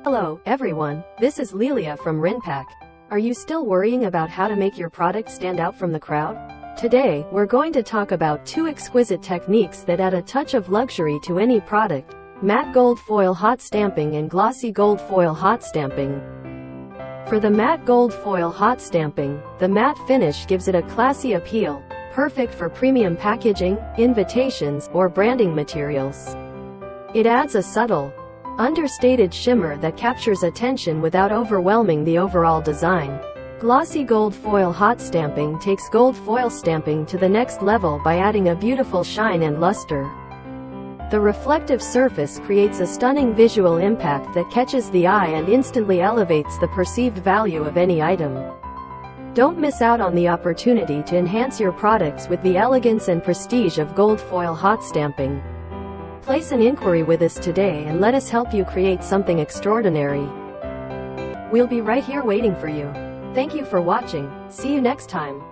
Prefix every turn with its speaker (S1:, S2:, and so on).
S1: Hello, everyone. This is Lelia from RinPac. Are you still worrying about how to make your product stand out from the crowd? Today, we're going to talk about two exquisite techniques that add a touch of luxury to any product: matte gold foil hot stamping and glossy gold foil hot stamping. For the matte gold foil hot stamping, the matte finish gives it a classy appeal, perfect for premium packaging, invitations, or branding materials. It adds a subtle, understated shimmer that captures attention without overwhelming the overall design. Glossy gold foil hot stamping takes gold foil stamping to the next level by adding a beautiful shine and luster. The reflective surface creates a stunning visual impact that catches the eye and instantly elevates the perceived value of any item. Don't miss out on the opportunity to enhance your products with the elegance and prestige of gold foil hot stamping. Place an inquiry with us today and let us help you create something extraordinary. We'll be right here waiting for you. Thank you for watching. See you next time.